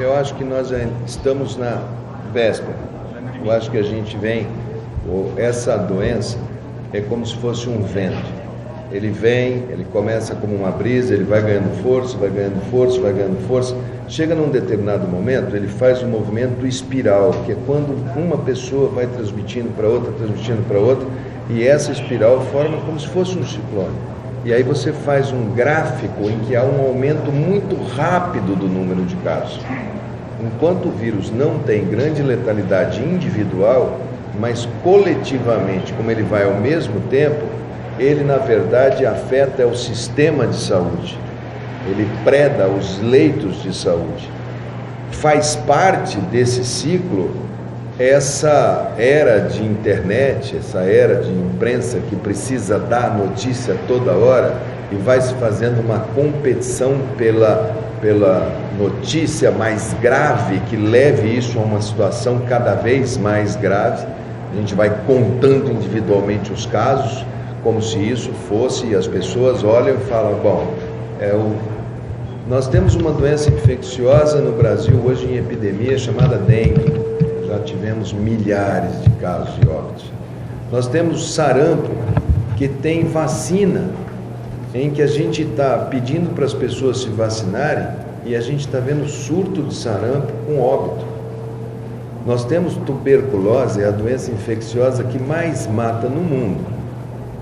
Eu acho que nós estamos na véspera. Eu acho que a gente essa doença é como se fosse um vento. Ele vem, ele começa como uma brisa, ele vai ganhando força, vai ganhando força, vai ganhando força. Chega num determinado momento, ele faz um movimento espiral, que é quando uma pessoa vai transmitindo para outra, e essa espiral forma como se fosse um ciclone. E aí você faz um gráfico em que há um aumento muito rápido do número de casos. Enquanto o vírus não tem grande letalidade individual, mas coletivamente, como ele vai ao mesmo tempo, ele na verdade afeta o sistema de saúde. Ele preda os leitos de saúde. Faz parte desse ciclo essa era de internet, essa era de imprensa que precisa dar notícia toda hora e vai se fazendo uma competição pela notícia mais grave, que leve isso a uma situação cada vez mais grave. A gente vai contando individualmente os casos, como se isso fosse, e as pessoas olham e falam, nós temos uma doença infecciosa no Brasil hoje em epidemia chamada dengue. Já tivemos milhares de casos de óbitos. Nós temos sarampo, que tem vacina, em que a gente está pedindo para as pessoas se vacinarem e a gente está vendo surto de sarampo com óbito. Nós temos tuberculose, é a doença infecciosa que mais mata no mundo.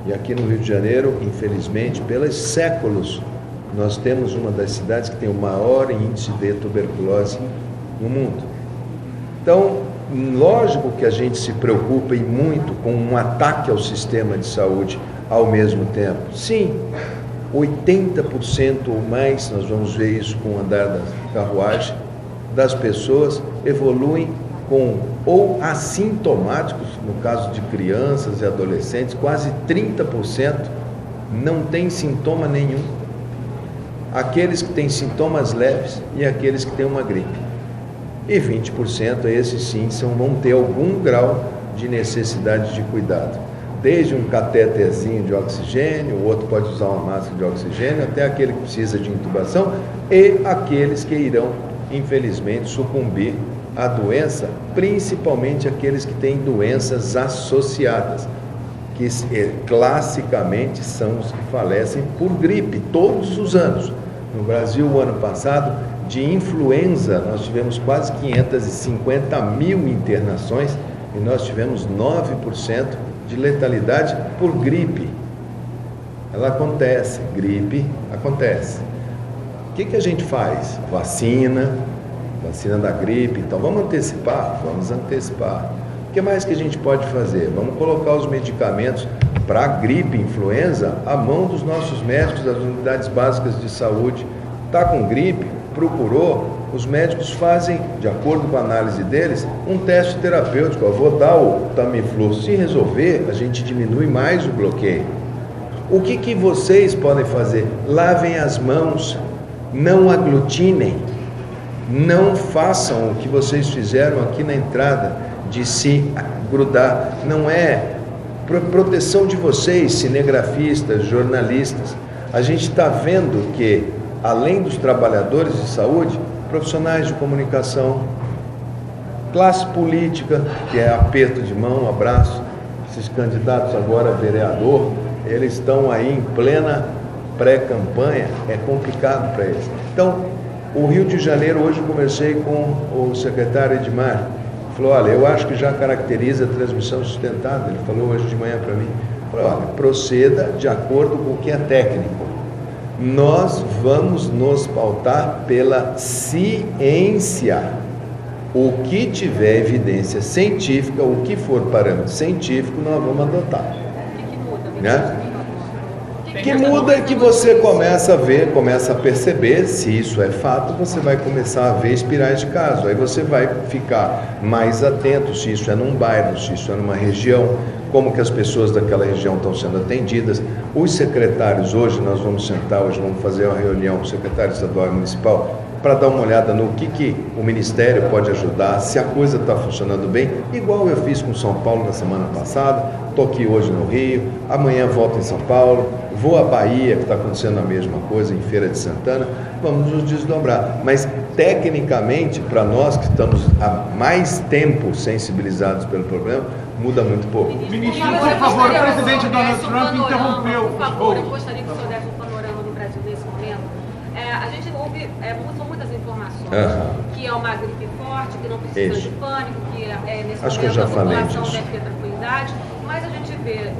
E aqui no Rio de Janeiro, infelizmente, pelos séculos, nós temos uma das cidades que tem o maior índice de tuberculose no mundo. Então, lógico que a gente se preocupa e muito com um ataque ao sistema de saúde ao mesmo tempo. Sim, 80% ou mais, nós vamos ver isso com o andar da carruagem, das pessoas evoluem com ou assintomáticos, no caso de crianças e adolescentes, quase 30% não tem sintoma nenhum. Aqueles que têm sintomas leves e aqueles que têm uma gripe. E 20%, esses sim, vão ter algum grau de necessidade de cuidado. Desde um catéterzinho de oxigênio, o outro pode usar uma máscara de oxigênio, até aquele que precisa de intubação, e aqueles que irão, infelizmente, sucumbir à doença, principalmente aqueles que têm doenças associadas, que classicamente são os que falecem por gripe, todos os anos. No Brasil, o ano passado, de influenza, nós tivemos quase 550 mil internações e nós tivemos 9% de letalidade por gripe. Ela acontece, gripe acontece. O que a gente faz? Vacina da gripe, então vamos antecipar. O que mais que a gente pode fazer? Vamos colocar os medicamentos para gripe, influenza, à mão dos nossos médicos das unidades básicas de saúde. Está com gripe, procurou, os médicos fazem, de acordo com a análise deles, um teste terapêutico. Eu vou dar o Tamiflu. Se resolver, a gente diminui mais o bloqueio. O que vocês podem fazer? Lavem as mãos, não aglutinem, não façam o que vocês fizeram aqui na entrada, de se grudar. Não é proteção de vocês, cinegrafistas, jornalistas. A gente está vendo que, além dos trabalhadores de saúde, profissionais de comunicação, classe política, que é aperto de mão, abraço, esses candidatos agora a vereador, eles estão aí em plena pré-campanha, é complicado para eles. Então, o Rio de Janeiro, hoje eu conversei com o secretário Edmar, falou, olha, eu acho que já caracteriza a transmissão sustentável. Ele falou hoje de manhã para mim, falou, olha, proceda de acordo com o que é técnico. Nós vamos nos pautar pela ciência. O que tiver evidência científica, o que for parâmetro científico, nós vamos adotar. O que muda? Né? O que muda é que você começa a ver, começa a perceber, se isso é fato, você vai começar a ver espirais de caso. Aí você vai ficar mais atento se isso é num bairro, se isso é numa região, como que as pessoas daquela região estão sendo atendidas. Os secretários, hoje nós vamos sentar, hoje vamos fazer uma reunião com o secretário estadual e municipal para dar uma olhada no que o Ministério pode ajudar, se a coisa está funcionando bem, igual eu fiz com São Paulo na semana passada, estou aqui hoje no Rio, amanhã volto em São Paulo, vou à Bahia, que está acontecendo a mesma coisa, em Feira de Santana, vamos nos desdobrar. Mas tecnicamente, para nós que estamos há mais tempo sensibilizados pelo problema, muda muito pouco. Ministro, por favor, o presidente Donald Trump interrompeu os voos. Por favor, eu gostaria que o senhor desse um panorama no Brasil nesse momento. A gente ouve, são muitas informações, que é uma gripe forte, que não precisa de pânico, que nesse Acho que eu momento já a falei população disso. deve ter tranquilidade, mas a gente vê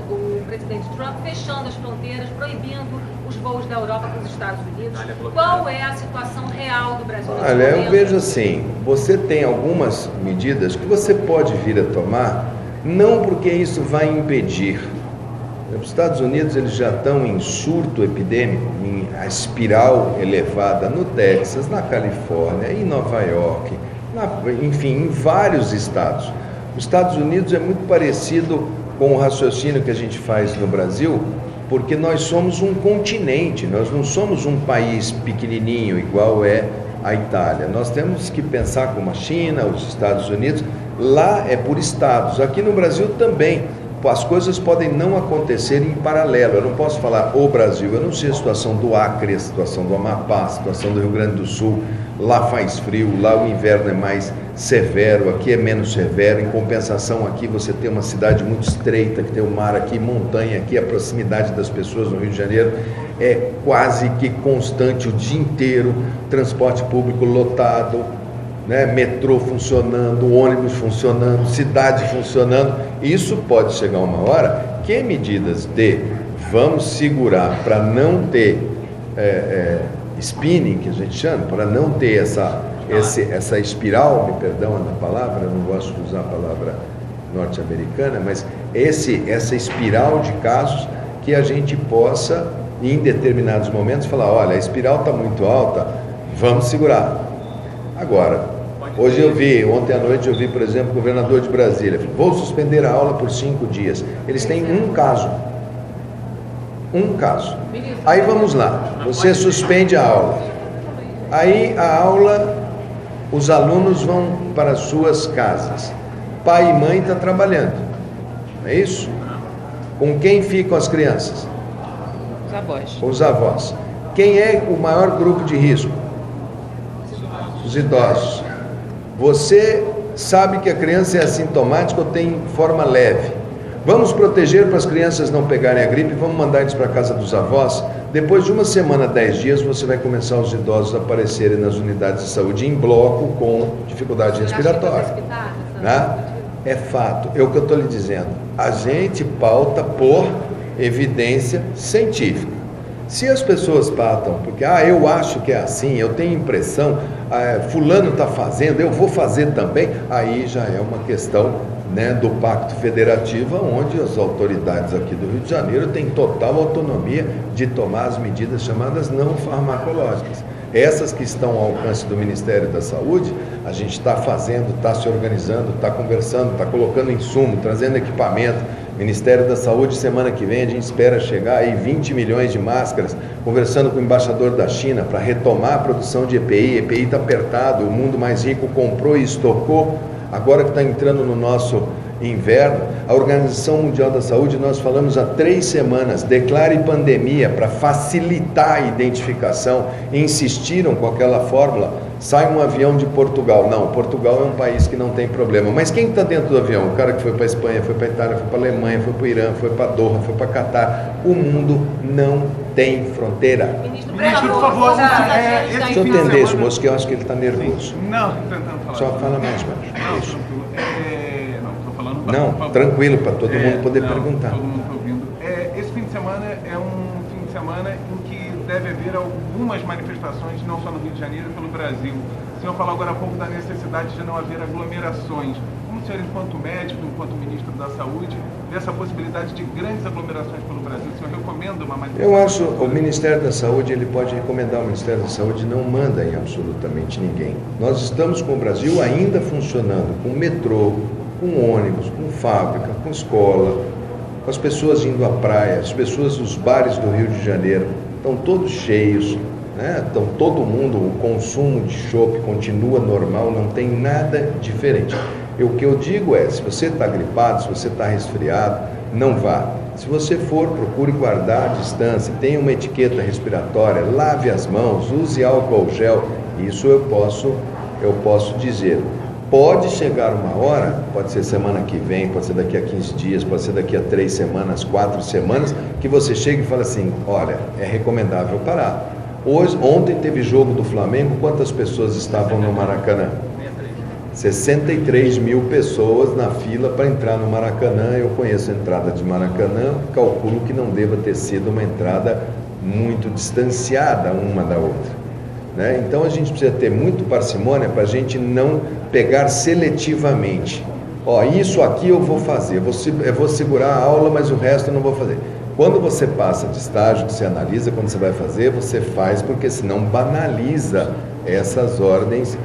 o presidente Trump fechando as fronteiras, proibindo os voos da Europa para os Estados Unidos. Qual é a situação real do Brasil nesse Olha, momento? eu vejo assim, você tem algumas medidas que você pode vir a tomar, não porque isso vai impedir. Os Estados Unidos eles já estão em surto epidêmico, em a espiral elevada no Texas, na Califórnia, em Nova York, enfim, em vários estados. Os Estados Unidos é muito parecido com o raciocínio que a gente faz no Brasil, porque nós somos um continente, nós não somos um país pequenininho igual é a Itália. Nós temos que pensar como a China, os Estados Unidos, lá é por estados, aqui no Brasil também. As coisas podem não acontecer em paralelo. Eu não posso falar o Brasil, eu não sei a situação do Acre, a situação do Amapá, a situação do Rio Grande do Sul. Lá faz frio, lá o inverno é mais severo, aqui é menos severo. Em compensação, aqui você tem uma cidade muito estreita, que tem o mar aqui, montanha aqui, a proximidade das pessoas no Rio de Janeiro é quase que constante o dia inteiro, transporte público lotado, né? Metrô funcionando, ônibus funcionando, cidade funcionando. Isso pode chegar uma hora que medidas de vamos segurar para não ter spinning, que a gente chama, para não ter essa espiral, me perdão na palavra, eu não gosto de usar a palavra norte-americana, mas essa espiral de casos que a gente possa, em determinados momentos, falar, olha, a espiral está muito alta, vamos segurar. Agora, ontem à noite eu vi, por exemplo, o governador de Brasília, vou suspender a aula por 5 dias. Eles têm um caso. Aí vamos lá, você suspende a aula. Aí a aula, os alunos vão para as suas casas. Pai e mãe estão trabalhando, não é isso? Com quem ficam as crianças? Os avós. Os avós. Quem é o maior grupo de risco? Os idosos. Você sabe que a criança é assintomática ou tem forma leve. Vamos proteger para as crianças não pegarem a gripe, vamos mandar eles para a casa dos avós. Depois de 1 semana, 10 dias, você vai começar os idosos a aparecerem nas unidades de saúde em bloco com dificuldade respiratória. Né? É fato, é o que eu estou lhe dizendo. A gente pauta por evidência científica. Se as pessoas pautam, porque eu acho que é assim, eu tenho impressão, fulano está fazendo, eu vou fazer também, aí já é uma questão, né, do Pacto Federativo, onde as autoridades aqui do Rio de Janeiro têm total autonomia de tomar as medidas chamadas não farmacológicas. Essas que estão ao alcance do Ministério da Saúde, a gente está fazendo, está se organizando, está conversando, está colocando insumo, trazendo equipamento. Ministério da Saúde, semana que vem, a gente espera chegar aí 20 milhões de máscaras, conversando com o embaixador da China para retomar a produção de EPI. EPI está apertado, o mundo mais rico comprou e estocou, agora que está entrando no nosso inverno. A Organização Mundial da Saúde, nós falamos há 3 semanas, declare pandemia para facilitar a identificação, insistiram com aquela fórmula, sai um avião de Portugal. Não, Portugal é um país que não tem problema, mas quem está dentro do avião? O cara que foi para a Espanha, foi para a Itália, foi para a Alemanha, foi para o Irã, foi para Doha, foi para Catar. O mundo não tem fronteira. Ministro, por favor, deixa eu entender esse moço, que eu acho que ele está nervoso. Não, tentando falar. Só fala mais baixo. Isso. Não, tranquilo, para todo mundo poder perguntar. Todo mundo está ouvindo. Esse fim de semana é um fim de semana em que deve haver algumas manifestações, não só no Rio de Janeiro, pelo Brasil. O senhor falou agora há pouco da necessidade de não haver aglomerações. Como o senhor, enquanto médico, enquanto ministro da Saúde, vê essa possibilidade de grandes aglomerações pelo Brasil? O senhor recomenda uma manifestação? Eu acho o Ministério da Saúde, ele pode recomendar. O Ministério da Saúde não manda em absolutamente ninguém. Nós estamos com o Brasil ainda funcionando com metrô, com ônibus, com fábrica, com escola, com as pessoas indo à praia, as pessoas dos bares do Rio de Janeiro estão todos cheios, né? Então todo mundo, o consumo de chopp continua normal, não tem nada diferente. O que eu digo é, se você está gripado, se você está resfriado, não vá. Se você for, procure guardar a distância, tenha uma etiqueta respiratória, lave as mãos, use álcool gel. Isso eu posso dizer. Pode chegar uma hora, pode ser semana que vem, pode ser daqui a 15 dias, pode ser daqui a 3 semanas, 4 semanas, que você chega e fala assim, olha, é recomendável parar. Ontem teve jogo do Flamengo, quantas pessoas estavam no Maracanã? 63 mil pessoas na fila para entrar no Maracanã. Eu conheço a entrada de Maracanã, calculo que não deva ter sido uma entrada muito distanciada uma da outra, né? Então a gente precisa ter muito parcimônia para a gente não pegar seletivamente. Isso aqui eu vou fazer, eu vou segurar a aula, mas o resto eu não vou fazer. Quando você passa de estágio, que você analisa, quando você vai fazer, você faz, porque senão banaliza essas ordens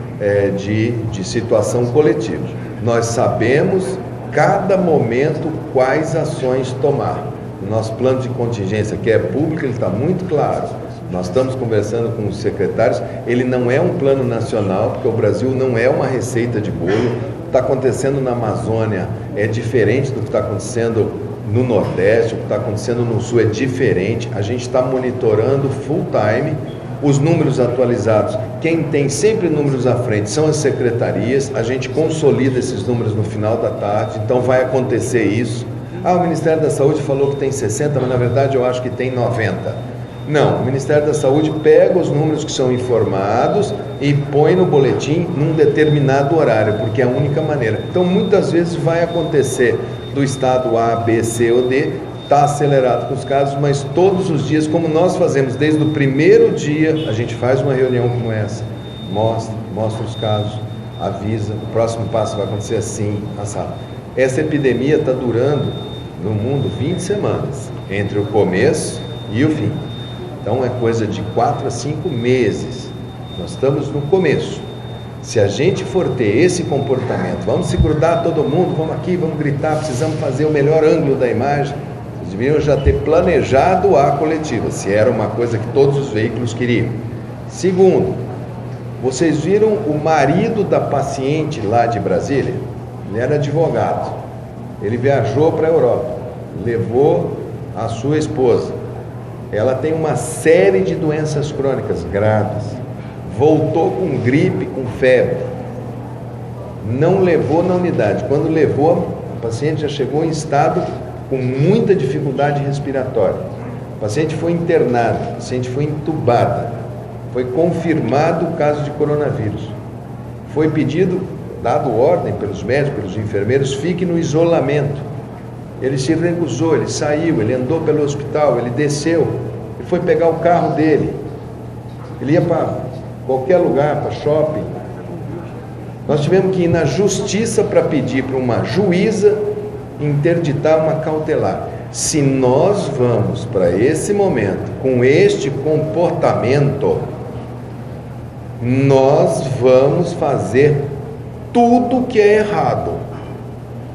de situação coletiva. Nós sabemos, cada momento, quais ações tomar. O nosso plano de contingência, que é público, ele está muito claro. Nós estamos conversando com os secretários, ele não é um plano nacional, porque o Brasil não é uma receita de bolo. O que está acontecendo na Amazônia é diferente do que está acontecendo no Nordeste, o que está acontecendo no Sul é diferente. A gente está monitorando full time os números atualizados. Quem tem sempre números à frente são as secretarias. A gente consolida esses números no final da tarde, então vai acontecer isso. O Ministério da Saúde falou que tem 60, mas na verdade eu acho que tem 90. Não, o Ministério da Saúde pega os números que são informados e põe no boletim num determinado horário, porque é a única maneira. Então muitas vezes vai acontecer do estado A, B, C ou D, está acelerado com os casos, mas todos os dias, como nós fazemos desde o primeiro dia, a gente faz uma reunião como essa, mostra os casos, avisa, o próximo passo vai acontecer assim, assado. Essa epidemia está durando no mundo 20 semanas, entre o começo e o fim. Então é coisa de 4 a 5 meses. Nós estamos no começo. Se a gente for ter esse comportamento, vamos se grudar todo mundo, vamos aqui, vamos gritar, precisamos fazer o melhor ângulo da imagem. Vocês deveriam já ter planejado a coletiva, se era uma coisa que todos os veículos queriam. Segundo, vocês viram o marido da paciente lá de Brasília? Ele era advogado. Ele viajou para a Europa, levou a sua esposa. Ela tem uma série de doenças crônicas graves. Voltou com gripe, com febre. Não levou na unidade. Quando levou, a paciente já chegou em estado com muita dificuldade respiratória. A paciente foi internada, a paciente foi entubada. Foi confirmado o caso de coronavírus. Foi pedido, dado ordem pelos médicos, pelos enfermeiros, fique no isolamento. Ele se recusou, ele saiu, ele andou pelo hospital, ele desceu, ele foi pegar o carro dele. Ele ia para qualquer lugar, para shopping. Nós tivemos que ir na justiça para pedir para uma juíza interditar uma cautelar. Se nós vamos para esse momento com este comportamento, nós vamos fazer tudo que é errado.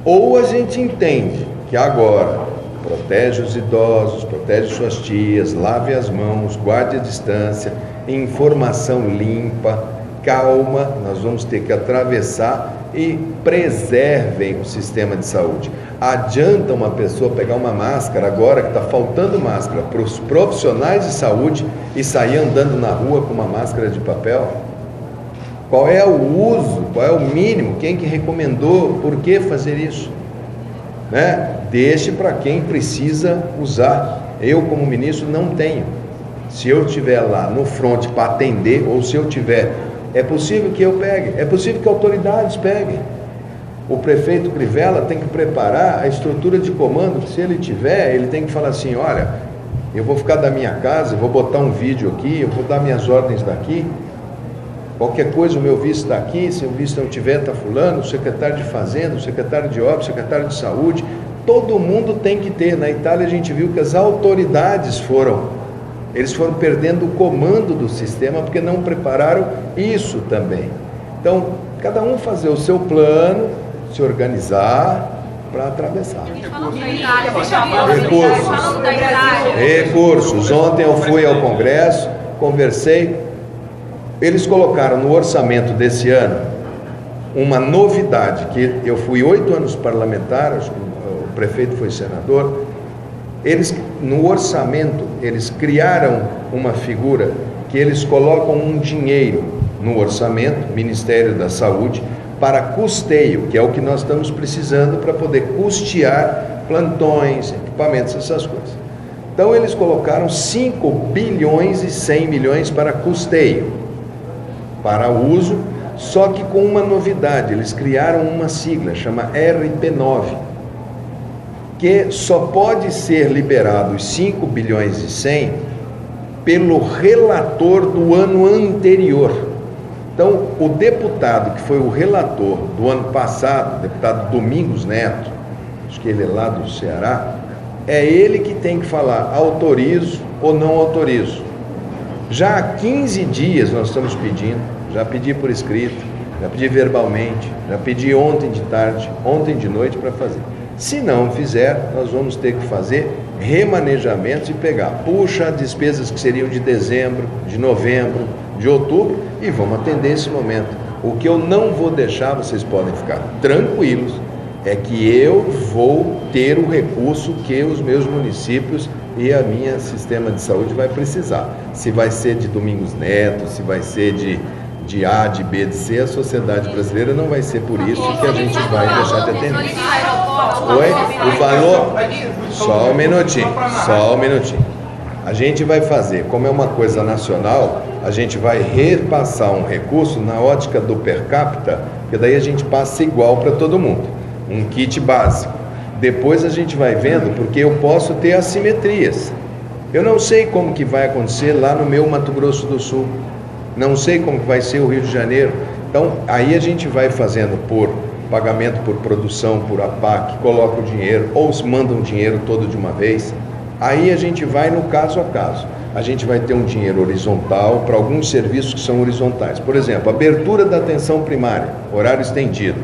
Ou a gente entende que agora protege os idosos, protege suas tias, lave as mãos, guarde a distância, informação limpa, calma, nós vamos ter que atravessar e preservem o sistema de saúde. Adianta uma pessoa pegar uma máscara agora que está faltando máscara para os profissionais de saúde e sair andando na rua com uma máscara de papel? Qual é o uso? Qual é o mínimo? Quem que recomendou? Por que fazer isso? Né? Deixe para quem precisa usar. Eu, como ministro, não tenho. Se eu estiver lá no front para atender, ou se eu tiver, é possível que eu pegue, é possível que autoridades peguem. O prefeito Crivella tem que preparar a estrutura de comando, se ele tiver, ele tem que falar assim, olha, eu vou ficar da minha casa, eu vou botar um vídeo aqui, eu vou dar minhas ordens daqui, qualquer coisa o meu vice está aqui, se o vice não tiver, está fulano, o secretário de Fazenda, o secretário de Obras, o secretário de Saúde, todo mundo tem que ter. Na Itália a gente viu que as autoridades eles foram perdendo o comando do sistema porque não prepararam isso também. Então, cada um fazer o seu plano, se organizar para atravessar. Recursos. Ontem eu fui ao Congresso, conversei, eles colocaram no orçamento desse ano uma novidade, que eu fui 8 anos parlamentar, o prefeito foi senador, eles, no orçamento, eles criaram uma figura que eles colocam um dinheiro no orçamento, Ministério da Saúde, para custeio, que é o que nós estamos precisando para poder custear plantões, equipamentos, essas coisas. Então eles colocaram 5 bilhões e 100 milhões para custeio, para uso, só que com uma novidade, eles criaram uma sigla, chama RP9, que só pode ser liberado os 5 bilhões e 100 pelo relator do ano anterior. Então, o deputado que foi o relator do ano passado, o deputado Domingos Neto, acho que ele é lá do Ceará, é ele que tem que falar autorizo ou não autorizo. Já há 15 dias nós estamos pedindo, já pedi por escrito, já pedi verbalmente, já pedi ontem de tarde, ontem de noite para fazer. Se não fizer, nós vamos ter que fazer remanejamentos e pegar, puxa despesas que seriam de dezembro, de novembro, de outubro e vamos atender esse momento. O que eu não vou deixar, vocês podem ficar tranquilos, é que eu vou ter o recurso que os meus municípios e a minha sistema de saúde vai precisar. Se vai ser de Domingos Neto, se vai ser de A, de B, de C, a sociedade brasileira não vai ser por isso que a gente vai deixar de atender. Oi? O valor... Só um minutinho. A gente vai fazer, como é uma coisa nacional, a gente vai repassar um recurso na ótica do per capita, que daí a gente passa igual para todo mundo. Um kit básico. Depois a gente vai vendo, porque eu posso ter assimetrias. Eu não sei como que vai acontecer lá no meu Mato Grosso do Sul. Não sei como que vai ser o Rio de Janeiro. Então, aí a gente vai fazendo por pagamento por produção, por APAC, coloca o dinheiro, ou se manda um dinheiro todo de uma vez. Aí a gente vai no caso a caso. A gente vai ter um dinheiro horizontal para alguns serviços que são horizontais. Por exemplo, abertura da atenção primária, horário estendido.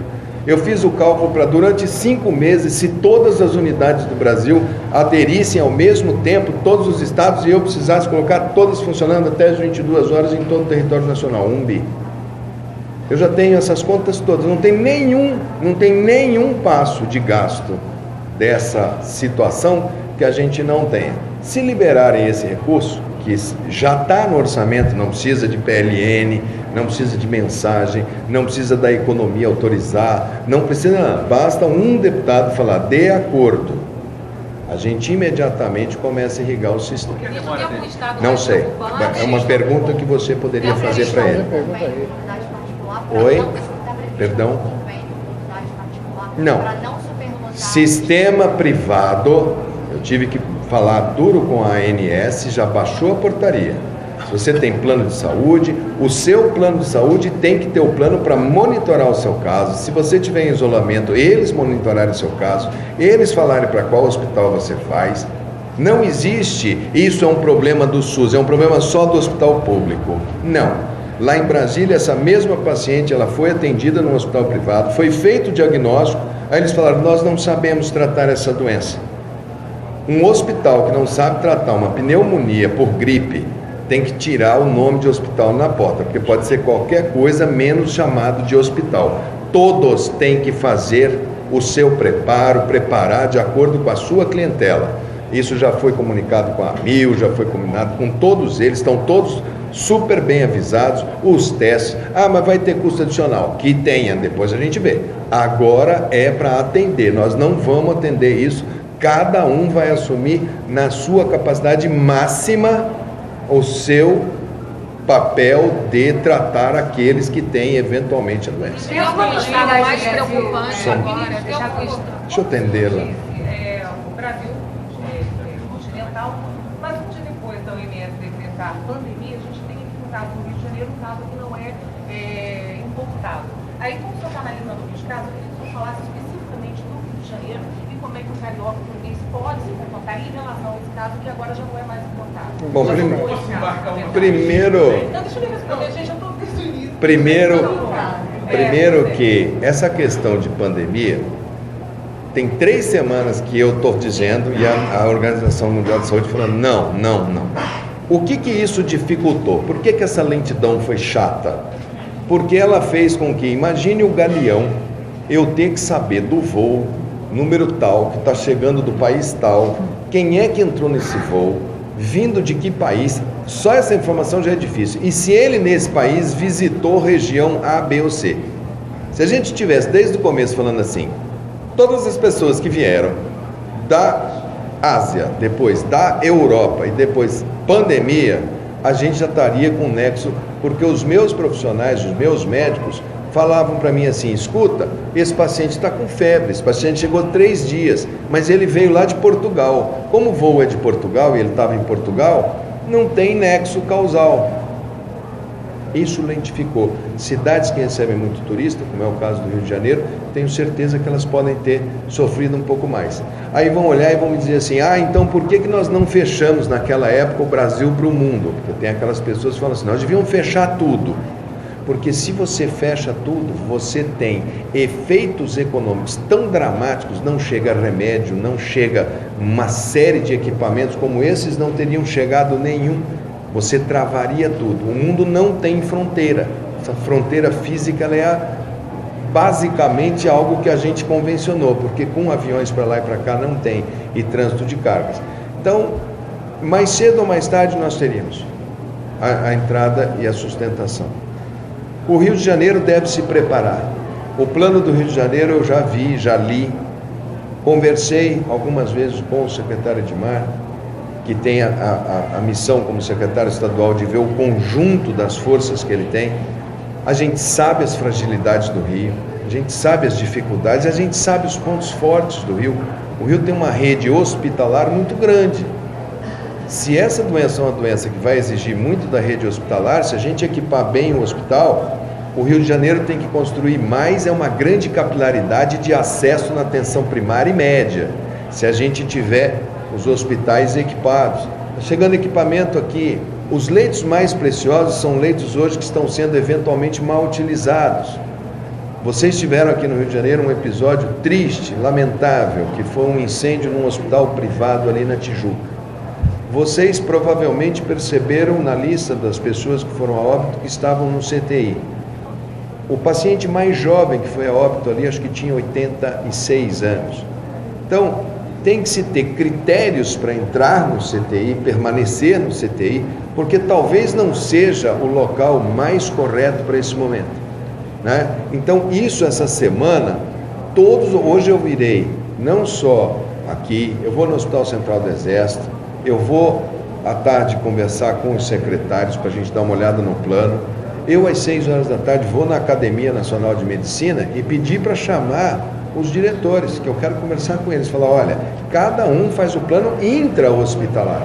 Eu fiz o cálculo para durante 5 meses, se todas as unidades do Brasil aderissem ao mesmo tempo, todos os estados, e eu precisasse colocar todas funcionando até as 22 horas em todo o território nacional, 1 bi. Eu já tenho essas contas todas, não tem nenhum passo de gasto dessa situação que a gente não tenha. Se liberarem esse recurso, que já está no orçamento, não precisa de PLN, não precisa de mensagem, não precisa da economia autorizar, não precisa, basta um deputado falar de acordo. A gente imediatamente começa a irrigar o sistema. Não sei, é uma pergunta que você poderia fazer para ele. Oi? Perdão? Não. Sistema privado, eu tive que falar duro com a ANS, já baixou a portaria. Se você tem plano de saúde, o seu plano de saúde tem que ter o plano para monitorar o seu caso. Se você tiver em isolamento, eles monitorarem o seu caso, eles falarem para qual hospital você faz. Não existe, isso é um problema do SUS, é um problema só do hospital público. Não. Lá em Brasília, essa mesma paciente, ela foi atendida num hospital privado, foi feito o diagnóstico, aí eles falaram, nós não sabemos tratar essa doença. Um hospital que não sabe tratar uma pneumonia por gripe, tem que tirar o nome de hospital na porta, porque pode ser qualquer coisa menos chamado de hospital. Todos têm que fazer o seu preparar de acordo com a sua clientela. Isso já foi comunicado com a AMIL, já foi combinado com todos eles, estão todos super bem avisados, os testes. Ah, mas vai ter custo adicional. Que tenha, depois a gente vê. Agora é para atender, nós não vamos atender isso. Cada um vai assumir na sua capacidade máxima o seu papel de tratar aqueles que têm eventualmente a doença. Tem alguma coisa mais preocupante agora? Deixa eu atendê-la. O Brasil continental, mas um dia depois da OMS decretar a pandemia, a gente tem aqui no caso do Rio de Janeiro um caso que não é importado. Aí, como o senhor está analisando os casos, eu queria que o senhor falasse especificamente do Rio de Janeiro e como é que o carioca português pode se comportar em relação a esse caso que agora já não é mais importado. Bom, primeiro, Não, deixa eu responder, gente, eu estou desde o início. Primeiro que essa questão de pandemia, tem 3 semanas que eu estou dizendo e a Organização Mundial de Saúde falando não. O que isso dificultou? Por que essa lentidão foi chata? Porque ela fez com que, imagine o galeão, eu ter que saber do voo, número tal, que está chegando do país tal, quem é que entrou nesse voo, vindo de que país, só essa informação já é difícil. E se ele nesse país visitou região A, B ou C. Se a gente tivesse desde o começo falando assim, todas as pessoas que vieram da Ásia, depois da Europa e depois pandemia, a gente já estaria com um nexo, porque os meus profissionais, os meus médicos, falavam para mim assim, escuta, esse paciente está com febre, esse paciente chegou 3 dias, mas ele veio lá de Portugal. Como o voo é de Portugal e ele estava em Portugal, não tem nexo causal. Isso lentificou. Cidades que recebem muito turista, como é o caso do Rio de Janeiro, tenho certeza que elas podem ter sofrido um pouco mais. Aí vão olhar e vão me dizer assim, então por que nós não fechamos naquela época o Brasil para o mundo? Porque tem aquelas pessoas que falam assim, nós devíamos fechar tudo. Porque se você fecha tudo, você tem efeitos econômicos tão dramáticos, não chega remédio, não chega uma série de equipamentos como esses, não teriam chegado nenhum. Você travaria tudo. O mundo não tem fronteira. Essa fronteira física ela é basicamente algo que a gente convencionou, porque com aviões para lá e para cá não tem, e trânsito de cargas. Então, mais cedo ou mais tarde nós teríamos a entrada e a sustentação. O Rio de Janeiro deve se preparar. O plano do Rio de Janeiro eu já vi, já li, conversei algumas vezes com o secretário Edmar, que tem a missão como secretário estadual de ver o conjunto das forças que ele tem. A gente sabe as fragilidades do Rio, a gente sabe as dificuldades, a gente sabe os pontos fortes do Rio. O Rio tem uma rede hospitalar muito grande. Se essa doença é uma doença que vai exigir muito da rede hospitalar, se a gente equipar bem o hospital, o Rio de Janeiro tem que construir mais, é uma grande capilaridade de acesso na atenção primária e média. Se a gente tiver os hospitais equipados. Chegando equipamento aqui, os leitos mais preciosos são leitos hoje que estão sendo eventualmente mal utilizados. Vocês tiveram aqui no Rio de Janeiro um episódio triste, lamentável, que foi um incêndio num hospital privado ali na Tijuca. Vocês provavelmente perceberam na lista das pessoas que foram a óbito que estavam no CTI. O paciente mais jovem que foi a óbito ali, acho que tinha 86 anos. Então, tem que se ter critérios para entrar no CTI, permanecer no CTI, porque talvez não seja o local mais correto para esse momento, né? Então, isso essa semana, hoje eu irei, não só aqui, eu vou no Hospital Central do Exército, eu vou à tarde conversar com os secretários para a gente dar uma olhada no plano, eu às 6 horas da tarde vou na Academia Nacional de Medicina e pedir para chamar os diretores, que eu quero conversar com eles, falar, olha, cada um faz o plano intra-hospitalar,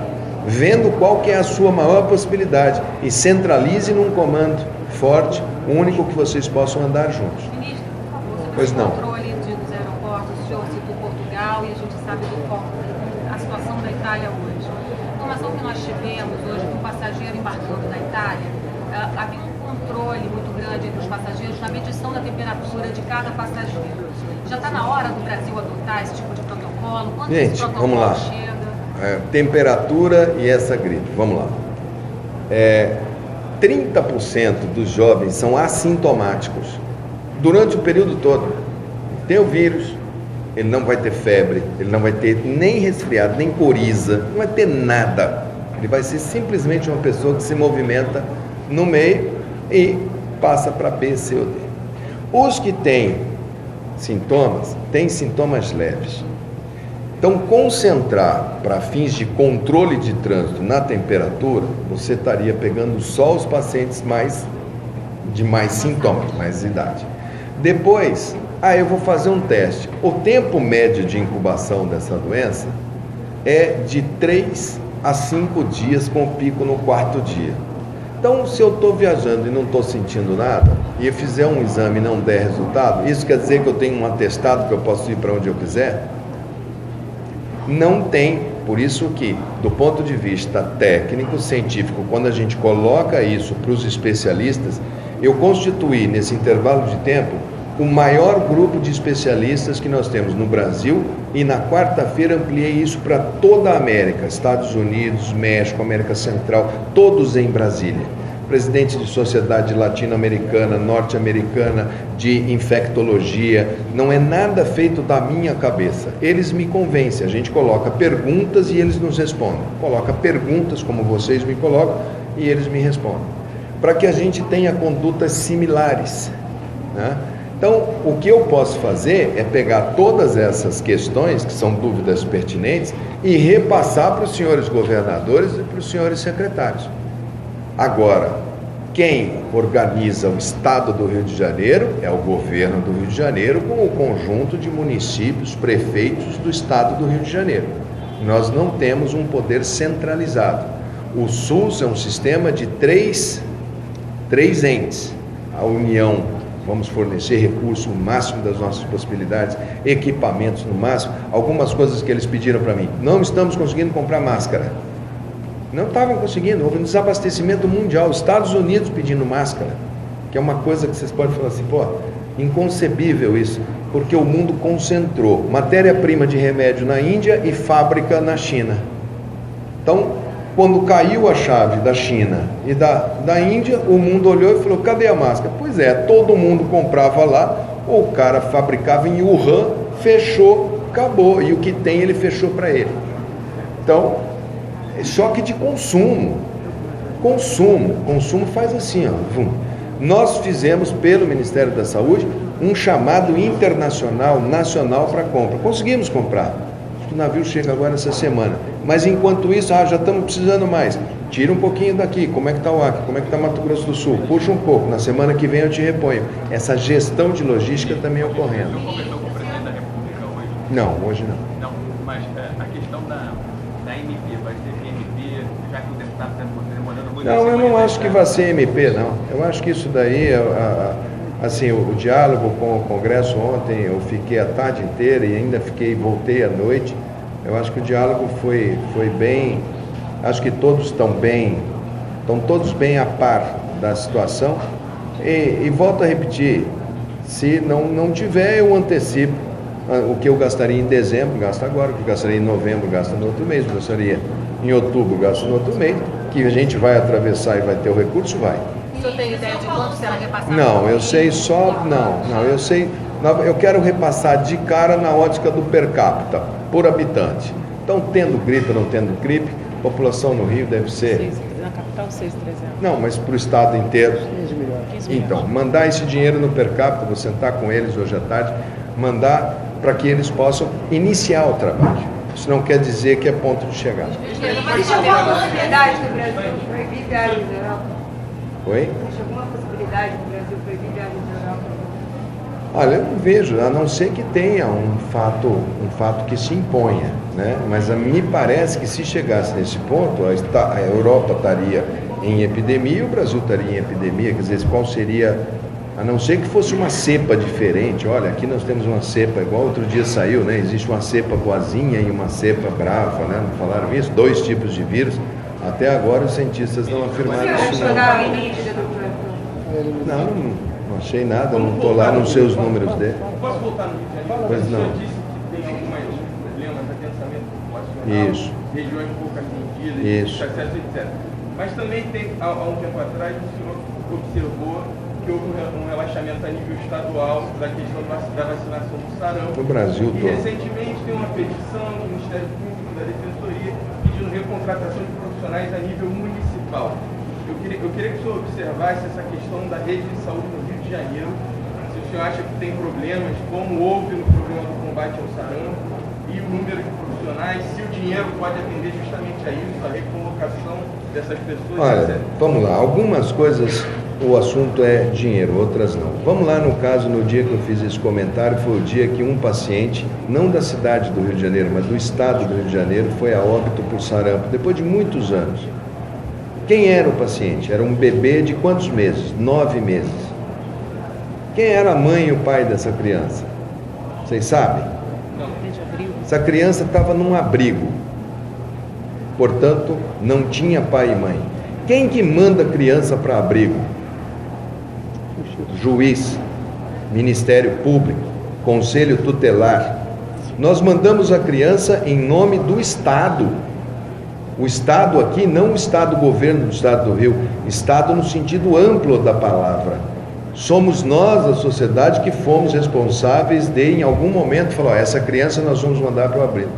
vendo qual que é a sua maior possibilidade e centralize num comando forte, único, que vocês possam andar juntos. Ministro, por favor, sobre pois o não. controle dos aeroportos, o senhor citou Portugal e a gente sabe a situação da Itália hoje. A informação que nós tivemos hoje que um passageiro embarcando da Itália, havia um controle muito grande entre os passageiros na medição da temperatura de cada passageiro. Já está na hora do Brasil adotar esse tipo de protocolo? Quando gente, esse protocolo vamos lá. chega? Temperatura e essa gripe, vamos lá. 30% dos jovens são assintomáticos durante o período todo. Tem o vírus, ele não vai ter febre, ele não vai ter nem resfriado, nem coriza, não vai ter nada. Ele vai ser simplesmente uma pessoa que se movimenta no meio e passa para B, C ou D. Os que têm sintomas leves. Então, concentrar para fins de controle de trânsito na temperatura, você estaria pegando só os pacientes de mais sintomas, mais idade. Depois, eu vou fazer um teste. O tempo médio de incubação dessa doença é de 3 a 5 dias, com pico no 4º dia. Então, se eu estou viajando e não estou sentindo nada, e eu fizer um exame e não der resultado, isso quer dizer que eu tenho um atestado que eu posso ir para onde eu quiser? Não tem. Por isso que, do ponto de vista técnico, científico, quando a gente coloca isso para os especialistas, eu constituí nesse intervalo de tempo o maior grupo de especialistas que nós temos no Brasil, e na quarta-feira ampliei isso para toda a América, Estados Unidos, México, América Central, todos em Brasília, presidentes de sociedade latino-americana, norte-americana, de infectologia. Não é nada feito da minha cabeça. Eles me convencem. A gente coloca perguntas e eles nos respondem. Coloca perguntas como vocês me colocam e eles me respondem. Para que a gente tenha condutas similares, né? Então, o que eu posso fazer é pegar todas essas questões, que são dúvidas pertinentes, e repassar para os senhores governadores e para os senhores secretários. Agora, quem organiza o Estado do Rio de Janeiro é o governo do Rio de Janeiro, com o conjunto de municípios, prefeitos do Estado do Rio de Janeiro. Nós não temos um poder centralizado. O SUS é um sistema de três entes. A União, vamos fornecer recursos no máximo das nossas possibilidades, equipamentos no máximo, algumas coisas que eles pediram para mim. Não estamos conseguindo comprar máscara. Não estavam conseguindo, houve um desabastecimento mundial. Estados Unidos pedindo máscara, que é uma coisa que vocês podem falar assim, pô, inconcebível isso, porque o mundo concentrou matéria-prima de remédio na Índia e fábrica na China. Então, quando caiu a chave da China e da Índia, o mundo olhou e falou, cadê a máscara? Pois é, todo mundo comprava lá, o cara fabricava em Wuhan, fechou, acabou, e o que tem ele fechou para ele. Então, é choque de consumo. Consumo faz assim, ó, vum. Nós fizemos pelo Ministério da Saúde um chamado internacional, nacional para compra. Conseguimos comprar. O navio chega agora essa semana. Mas enquanto isso, já estamos precisando mais. Tira um pouquinho daqui, como é que está o Acre, como é que está Mato Grosso do Sul, puxa um pouco, na semana que vem eu te reponho. Essa gestão de logística também ocorrendo. Você conversou com o presidente da República hoje? Não, hoje não. Não, mas a questão da MP, vai ser MP, já que o deputado está demorando muito. Não, eu não acho que vai ser MP, não. Eu acho que isso daí, assim, o diálogo com o Congresso ontem, eu fiquei a tarde inteira e ainda voltei à noite. Eu acho que o diálogo foi bem, acho que todos estão todos bem a par da situação. E volto a repetir, se não tiver, eu antecipo. O que eu gastaria em dezembro, gasto agora. O que eu gastaria em novembro, gasto no outro mês. O que eu gastaria em outubro, gasto no outro mês. Que a gente vai atravessar e vai ter o recurso, vai. O senhor tem ideia de quanto será repassado? Não, eu sei só... Não, eu sei... Eu quero repassar de cara na ótica do per capita, por habitante. Então, tendo gripe ou não tendo gripe, a população no Rio deve ser... Na capital, 6.300. Não, mas para o estado inteiro. 15 milhões. Então, mandar esse dinheiro no per capita, vou sentar com eles hoje à tarde, mandar para que eles possam iniciar o trabalho. Isso não quer dizer que é ponto de chegada. Existe alguma possibilidade do Brasil proibir viagens na Europa? Oi? Existe alguma possibilidade do Brasil proibir viagens na Europa? Olha, eu não vejo, a não ser que tenha um fato que se imponha, né? Mas me parece que se chegasse nesse ponto, a Europa estaria em epidemia e o Brasil estaria em epidemia. Quer dizer, qual seria, a não ser que fosse uma cepa diferente. Olha, aqui nós temos uma cepa, igual outro dia saiu, né? Existe uma cepa boazinha e uma cepa brava, né? Não falaram isso? 2 tipos de vírus. Até agora os cientistas não afirmaram isso. Não achei nada, não estou lá nos seus números dele. Posso voltar no Rio de Janeiro? Pois não. Você disse que tem alguns problemas de adensamento populacional, Isso. regiões pouco atendidas, Isso. etc. Mas também tem, há um tempo atrás, o senhor observou que houve um relaxamento a nível estadual da questão da vacinação do sarampo. No Brasil E todo. recentemente tem uma petição do Ministério Público da Defensoria pedindo recontratação de profissionais a nível municipal. Eu queria que o senhor observasse essa questão da rede de saúde no Rio de Janeiro, se o senhor acha que tem problemas, como houve no programa do combate ao sarampo, e o número de profissionais, se o dinheiro pode atender justamente a isso, a recolocação dessas pessoas, Olha, etc. vamos lá, algumas coisas o assunto é dinheiro, outras não. Vamos lá, no caso, no dia que eu fiz esse comentário, foi o dia que um paciente, não da cidade do Rio de Janeiro, mas do estado do Rio de Janeiro, foi a óbito por sarampo, depois de muitos anos. Quem era o paciente? Era um bebê de quantos meses? 9 meses. Quem era a mãe e o pai dessa criança? Vocês sabem? Essa criança estava num abrigo. Portanto, não tinha pai e mãe. Quem que manda a criança para abrigo? Juiz, Ministério Público, Conselho Tutelar. Nós mandamos a criança em nome do Estado. O Estado aqui, não o Estado governo do Estado do Rio, Estado no sentido amplo da palavra. Somos nós, a sociedade, que fomos responsáveis de, em algum momento, falar, essa criança nós vamos mandar para o abrigo.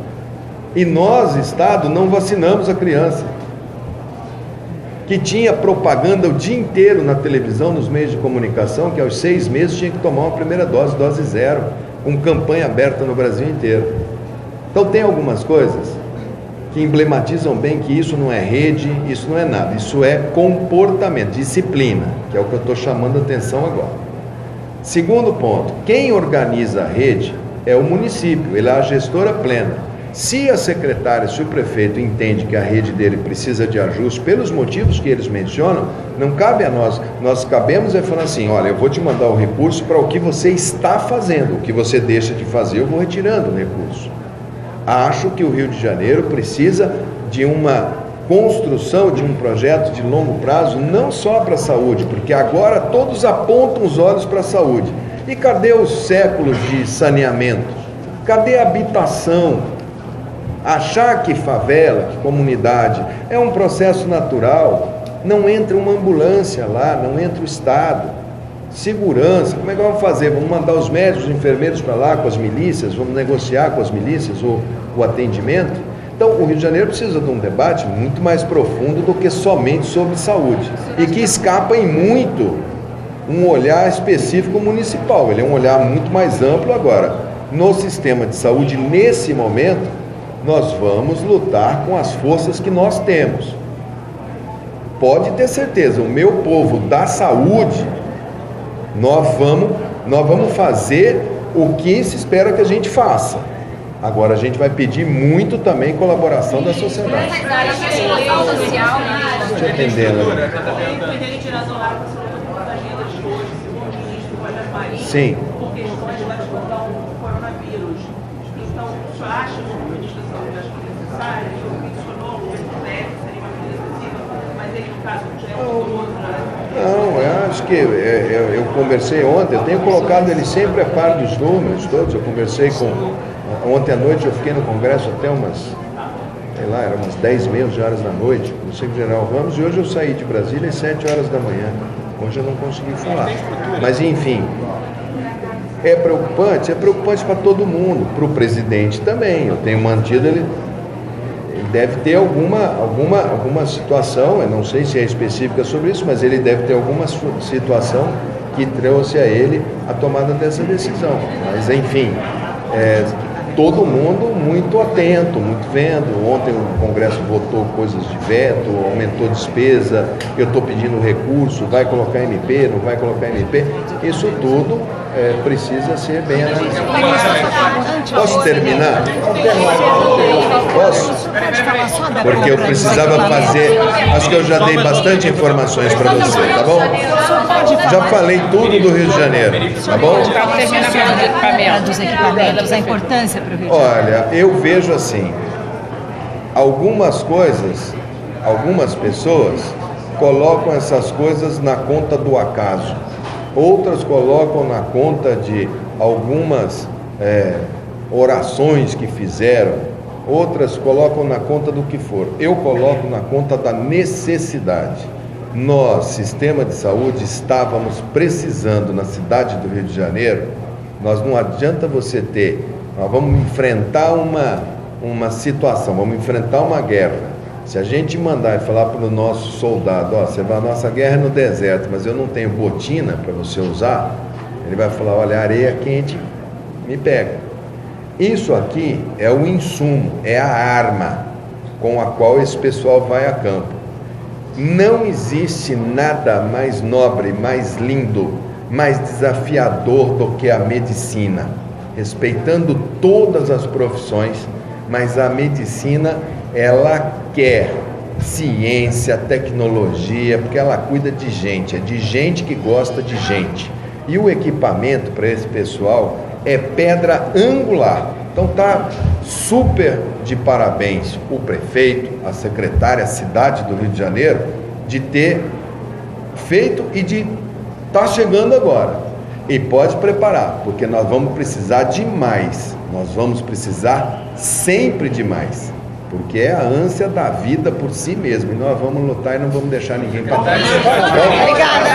E nós, Estado, não vacinamos a criança, que tinha propaganda o dia inteiro na televisão, nos meios de comunicação, que aos 6 meses tinha que tomar uma primeira dose, dose 0, com campanha aberta no Brasil inteiro. Então tem algumas coisas que emblematizam bem que isso não é rede, isso não é nada, isso é comportamento, disciplina, que é o que eu estou chamando a atenção agora. Segundo ponto, quem organiza a rede é o município, ele é a gestora plena. Se a secretária, se o prefeito entende que a rede dele precisa de ajuste, pelos motivos que eles mencionam, não cabe a nós. Nós cabemos é falar assim, olha, eu vou te mandar o recurso para o que você está fazendo, o que você deixa de fazer, eu vou retirando o recurso. Acho que o Rio de Janeiro precisa de uma construção de um projeto de longo prazo, não só para a saúde, porque agora todos apontam os olhos para a saúde. E cadê os séculos de saneamento? Cadê a habitação? Achar que favela, que comunidade é um processo natural, não entra uma ambulância lá, não entra o Estado. Segurança, como é que vamos fazer? Vamos mandar os médicos, os enfermeiros para lá com as milícias, vamos negociar com as milícias o atendimento? Então, o Rio de Janeiro precisa de um debate muito mais profundo do que somente sobre saúde, e que escapa em muito um olhar específico municipal, ele é um olhar muito mais amplo agora. No sistema de saúde, nesse momento, nós vamos lutar com as forças que nós temos. Pode ter certeza, o meu povo da saúde, nós vamos fazer o que se espera que a gente faça. Agora a gente vai pedir muito também colaboração da sociedade. Deixa eu entender, né? Sim. Porque questões relacionadas ao coronavírus. Então, o senhor acha que o ministro da Saúde acha que é necessário? O senhor mencionou o deve seria uma medida específica, mas ele, no caso, já é outro, né? Não, eu acho que eu conversei ontem, eu tenho colocado ele sempre a par dos números todos. Eu conversei com... Ontem à noite eu fiquei no Congresso até umas, sei lá, eram umas 10h30, 11h da noite, com o secretário Ramos, e hoje eu saí de Brasília às 7h da manhã. Hoje eu não consegui falar. Mas enfim, é preocupante para todo mundo, para o presidente também. Eu tenho mantido ele deve ter alguma situação, eu não sei se é específica sobre isso, mas ele deve ter alguma situação que trouxe a ele a tomada dessa decisão. Mas enfim, todo mundo muito atento, muito vendo. Ontem o Congresso votou coisas de veto, aumentou despesa, eu estou pedindo recurso, vai colocar MP, não vai colocar MP. Isso tudo precisa ser bem analisado. Posso terminar? Posso? Porque eu precisava fazer, acho que eu já dei bastante informações para você, tá bom? Já falei tudo do Rio de Janeiro, tá bom? Dos equipamentos, a importância para o Rio de Janeiro. Olha, eu vejo assim, algumas coisas, algumas pessoas colocam essas coisas na conta do acaso, outras colocam na conta de algumas orações que fizeram, outras colocam na conta do que for. Eu coloco na conta da necessidade. Nós, sistema de saúde, estávamos precisando na cidade do Rio de Janeiro. Nós não adianta você ter, nós vamos enfrentar uma situação, vamos enfrentar uma guerra. Se a gente mandar e falar para o nosso soldado, você vai, a nossa guerra é no deserto, mas eu não tenho botina para você usar, ele vai falar, olha, areia quente me pega. Isso aqui é o insumo, é a arma com a qual esse pessoal vai a campo. Não existe nada mais nobre, mais lindo, mais desafiador do que a medicina, respeitando todas as profissões, mas a medicina, ela quer ciência, tecnologia, porque ela cuida de gente, é de gente que gosta de gente. E o equipamento para esse pessoal é pedra angular. Então tá super de parabéns o prefeito, a secretária, a cidade do Rio de Janeiro, de ter feito e de estar chegando agora. E pode preparar, porque nós vamos precisar de mais, nós vamos precisar sempre de mais. porque é a ânsia da vida por si mesmo, e nós vamos lutar e não vamos deixar ninguém para trás. Obrigada.